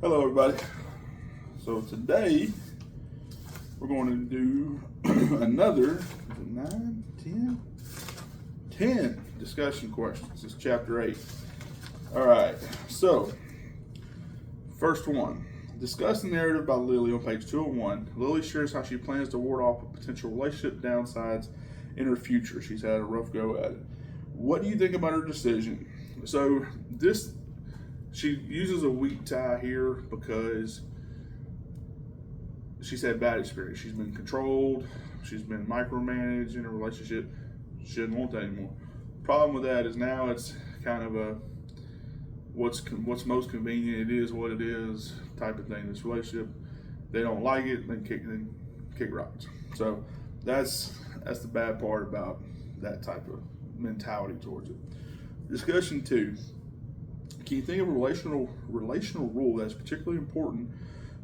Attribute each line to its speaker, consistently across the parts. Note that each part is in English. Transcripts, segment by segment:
Speaker 1: Hello, everybody. So today we're going to do another 9, 10, 10 discussion questions. This is chapter 8. All right. So first one, discuss the narrative by Lily on page 201. Lily shares how she plans to ward off potential relationship downsides in her future. She's had a rough go at it. What do you think about her decision? So she uses a weak tie here because she's had bad experience. She's been controlled. She's been micromanaged in a relationship. She doesn't want that anymore. Problem with that is now it's kind of a what's most convenient. It is what it is type of thing. This relationship, they don't like it, then kick rocks. So that's the bad part about that type of mentality towards it. Discussion 2. Can you think of a relational rule that's particularly important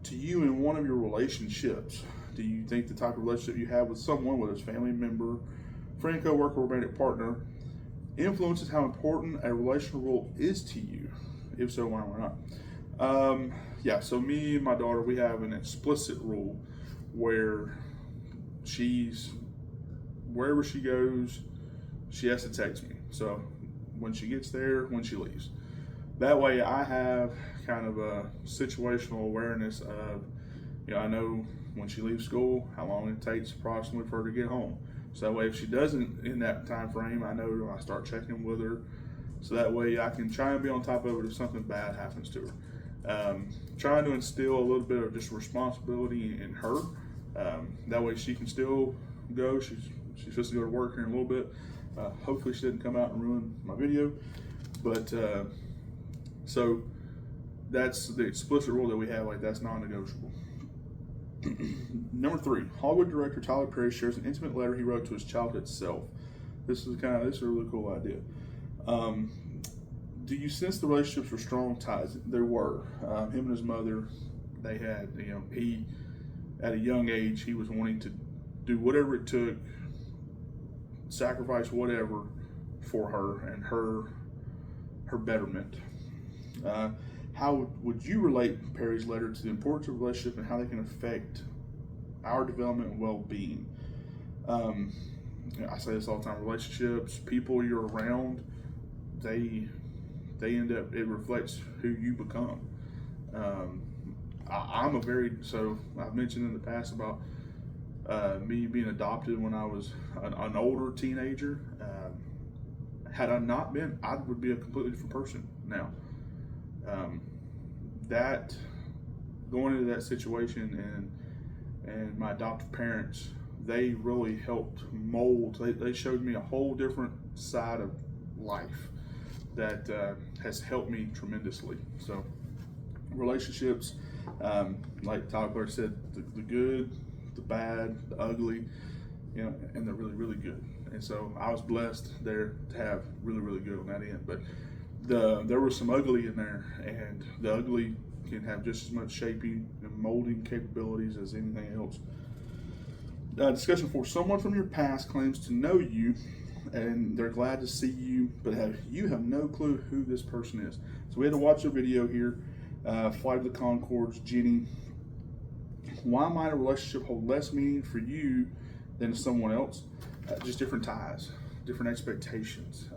Speaker 1: to you in one of your relationships? Do you think the type of relationship you have with someone, whether it's family member, friend, coworker, romantic partner, influences how important a relational rule is to you? If so, why or not? So me and my daughter, we have an explicit rule where wherever she goes, she has to text me. So when she gets there, when she leaves. That way I have kind of a situational awareness of, I know when she leaves school, how long it takes approximately for her to get home. So that way if she doesn't in that time frame, I know I start checking with her. So that way I can try and be on top of it if something bad happens to her. Trying to instill a little bit of just responsibility in her. That way she can still go. She's supposed to go to work here in a little bit. Hopefully she didn't come out and ruin my video. But so that's the explicit rule that we have, that's non-negotiable. Number 3, Hollywood director Tyler Perry shares an intimate letter he wrote to his childhood self. This is a really cool idea. Do you sense the relationships were strong ties? There were. Him and his mother, they had, he, at a young age, he was wanting to do whatever it took, sacrifice whatever for her and her betterment. How would you relate Perry's letter to the importance of relationship and how they can affect our development and well-being? I say this all the time: relationships, people you're around, they end up, it reflects who you become. I've mentioned in the past about me being adopted when I was an older teenager. Had I not been, I would be a completely different person now. That going into that situation and my adoptive parents, they really helped mold. They showed me a whole different side of life that has helped me tremendously. So relationships, like Tyler said, the good, the bad, the ugly, and the really, really good. And so I was blessed there to have really, really good on that end. But there was some ugly in there, and the ugly can have just as much shaping and molding capabilities as anything else. Discussion 4, someone from your past claims to know you and they're glad to see you, but you have no clue who this person is. So we had to watch a video here, Flight of the Conchords, Jenny. Why might a relationship hold less meaning for you than to someone else? Just different ties, different expectations.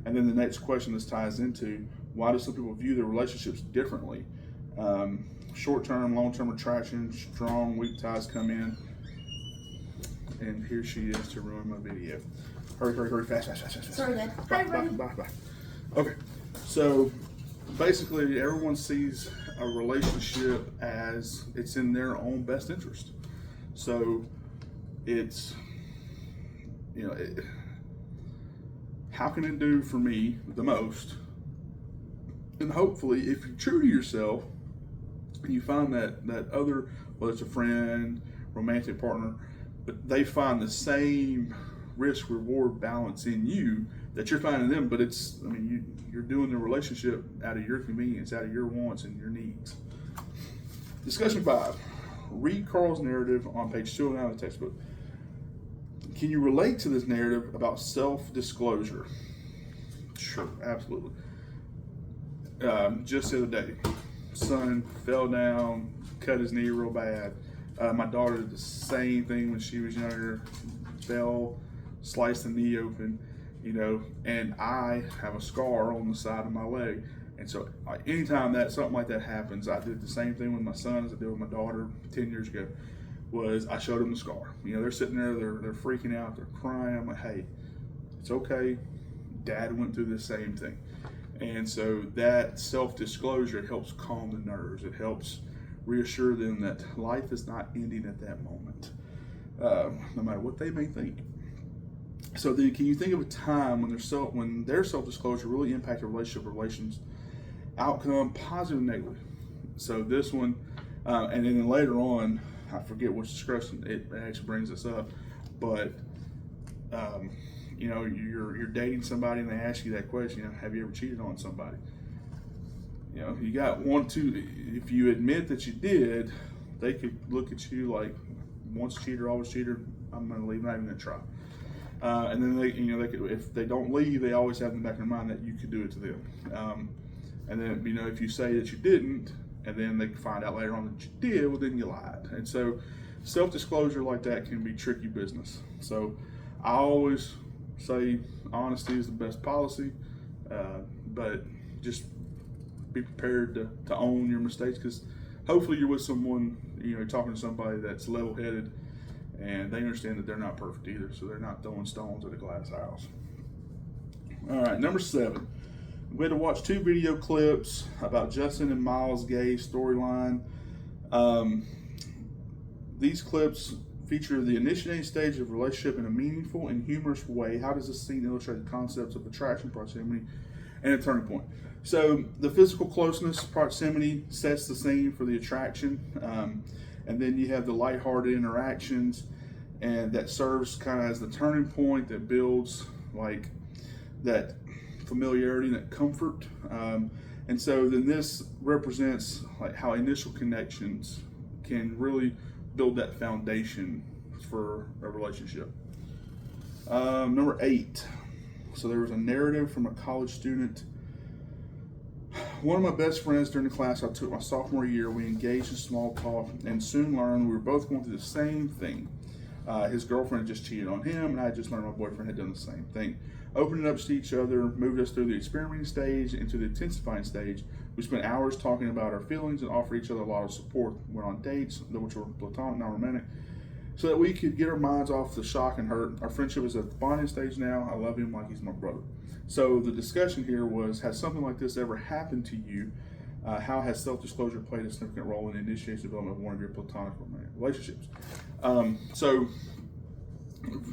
Speaker 1: And then the next question this ties into, why do some people view their relationships differently? Short-term, long-term attraction, strong, weak ties come in. And here she is to ruin my video. Hurry, fast.
Speaker 2: Sorry, Dad.
Speaker 1: Bye. Okay, so basically everyone sees a relationship as it's in their own best interest. So it's, how can it do for me the most? And hopefully, if you're true to yourself, and you find that other, whether it's a friend, romantic partner, but they find the same risk-reward balance in you that you're finding them, but you're doing the relationship out of your convenience, out of your wants and your needs. Discussion 5. Read Carl's narrative on page 209 of the textbook. Can you relate to this narrative about self-disclosure? Sure, absolutely. Just the other day, son fell down, cut his knee real bad. My daughter did the same thing when she was younger, fell, sliced the knee open, and I have a scar on the side of my leg. And so anytime that something like that happens, I did the same thing with my son as I did with my daughter 10 years ago, was I showed them the scar. They're sitting there, they're freaking out, they're crying. I'm like, hey, it's okay. Dad went through the same thing. And so that self-disclosure helps calm the nerves. It helps reassure them that life is not ending at that moment, no matter what they may think. So then, can you think of a time when their self-disclosure really impacted relations outcome, positive and negative? So this one, and then later on, I forget which discussion it actually brings this up, but you're dating somebody and they ask you that question, have you ever cheated on somebody? You got one, two. If you admit that you did, they could look at you like, once cheater, always cheater. I'm going to leave, not even going to try. And then they could, if they don't leave, they always have in the back of their mind that you could do it to them. And then, if you say that you didn't, and then they find out later on that you did, well, then you lied. And so self-disclosure like that can be tricky business. So I always say honesty is the best policy, but just be prepared to own your mistakes, because hopefully you're with someone, you're talking to somebody that's level-headed and they understand that they're not perfect either, so they're not throwing stones at a glass house. All right, number 7. We had to watch 2 video clips about Justin and Miles' gay storyline. These clips feature the initiating stage of a relationship in a meaningful and humorous way. How does this scene illustrate the concepts of attraction, proximity, and a turning point? So the physical closeness, proximity, sets the scene for the attraction. And then you have the lighthearted interactions, and that serves kind of as the turning point that builds like that familiarity and that comfort. And so then this represents like how initial connections can really build that foundation for a relationship. Number 8. So there was a narrative from a college student. One of my best friends during the class I took my sophomore year, we engaged in small talk and soon learned we were both going through the same thing. His girlfriend had just cheated on him, and I had just learned my boyfriend had done the same thing. Opening up to each other moved us through the experimenting stage into the intensifying stage. We spent hours talking about our feelings and offered each other a lot of support. Went on dates, which were platonic, not romantic, so that we could get our minds off the shock and hurt. Our friendship is at the bonding stage now. I love him like he's my brother. So the discussion here was, has something like this ever happened to you? How has self-disclosure played a significant role in the initiation development of one of your platonic romantic relationships? So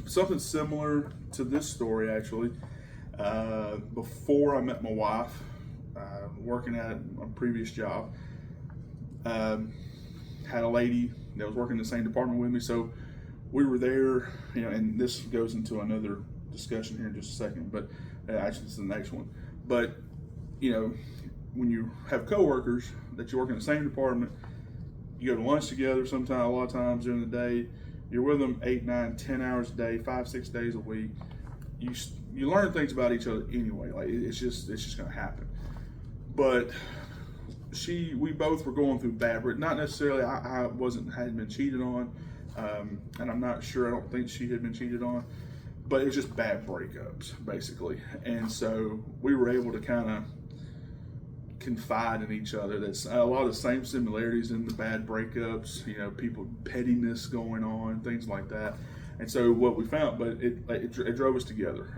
Speaker 1: something similar to this story, actually. Before I met my wife, working at a previous job, had a lady that was working in the same department with me. So we were there, and this goes into another discussion here in just a second, but actually this is the next one. But, when you have coworkers that you work in the same department, you go to lunch together sometime, a lot of times during the day, you're with them 8, 9, 10 hours a day, 5, 6 days a week. You learn things about each other anyway. Like it's just going to happen. But we both were going through bad, not necessarily. I hadn't been cheated on, and I'm not sure. I don't think she had been cheated on, but it was just bad breakups basically. And so we were able to kind of confide in each other. That's a lot of the same similarities in the bad breakups. People pettiness going on, things like that. And so what we found, but it drove us together.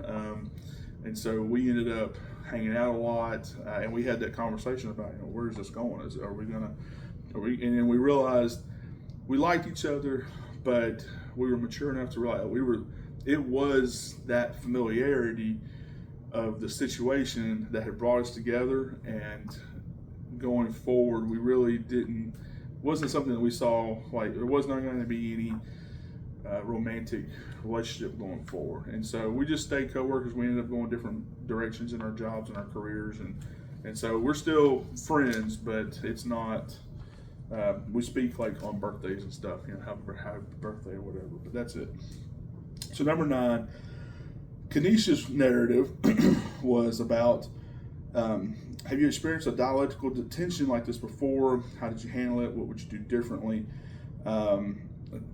Speaker 1: And so we ended up hanging out a lot, and we had that conversation about, where's this going? And then we realized we liked each other, but we were mature enough to realize it was that familiarity of the situation that had brought us together, and going forward, we really wasn't something that we saw, like there was not going to be any romantic relationship going forward. And so we just stayed coworkers. We ended up going different directions in our jobs and our careers, and so we're still friends, but it's not, we speak like on birthdays and stuff, happy birthday or whatever, but that's it. So number 9, Kanisha's narrative was about Have you experienced a dialectical tension like this before? How did you handle it? What would you do differently?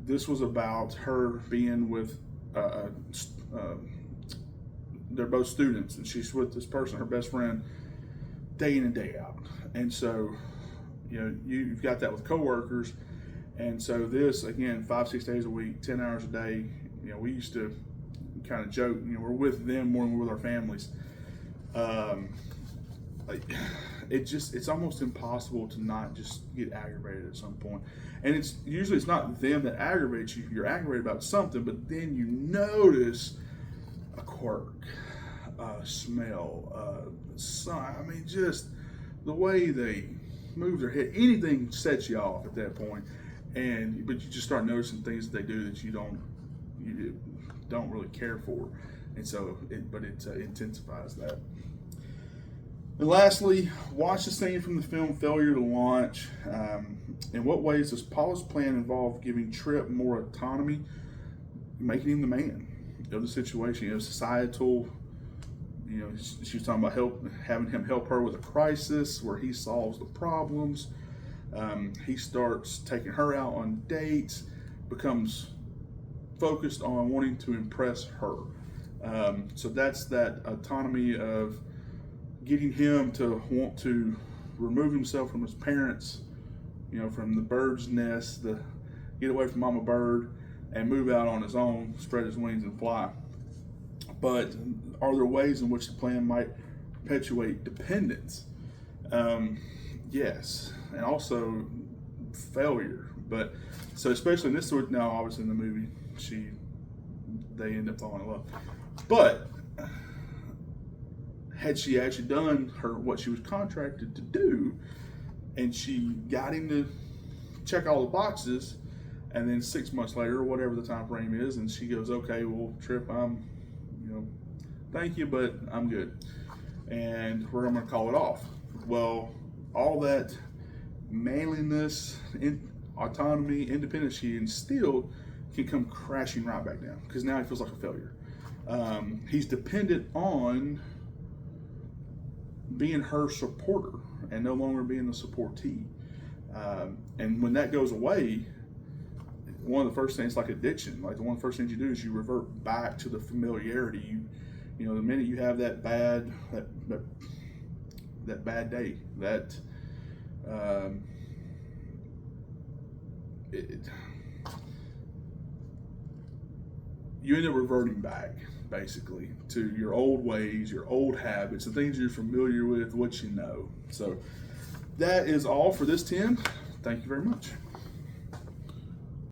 Speaker 1: This was about her being with, they're both students, and she's with this person, her best friend, day in and day out. And so, you've got that with coworkers. And so this, again, 5-6 days a week, 10 hours a day, we used to kind of joke, we're with them more than we're with our families. It's almost impossible to not just get aggravated at some point. And it's not them that aggravates you. You're aggravated about something, but then you notice a quirk, a smell, just the way they move their head. Anything sets you off at that point. But you just start noticing things that they do that you don't really care for. And so, it intensifies that. And lastly, watch the scene from the film Failure to Launch. In what ways does Paula's plan involve giving Trip more autonomy, making him the man of the situation? Societal, she was talking about having him help her with a crisis where he solves the problems. He starts taking her out on dates, becomes focused on wanting to impress her. So that's that autonomy of getting him to want to remove himself from his parents, from the bird's nest, get away from Mama Bird and move out on his own, spread his wings and fly. But are there ways in which the plan might perpetuate dependence? Yes, and also failure. But so especially in this sort, now obviously in the movie, they end up falling in love. But had she actually done what she was contracted to do, and she got him to check all the boxes, and then 6 months later, or whatever the time frame is, and she goes, okay, well, Trip, thank you, but I'm good, and I'm going to call it off. Well, all that manliness, autonomy, independence she instilled can come crashing right back down, because now he feels like a failure. He's dependent on being her supporter and no longer being the supportee. And when that goes away, one of the first things, like addiction, like one of the first things you do is you revert back to the familiarity. The minute you have that bad day, you end up reverting back basically to your old ways, your old habits, the things you're familiar with, what you know. So that is all for this 10. Thank you very much.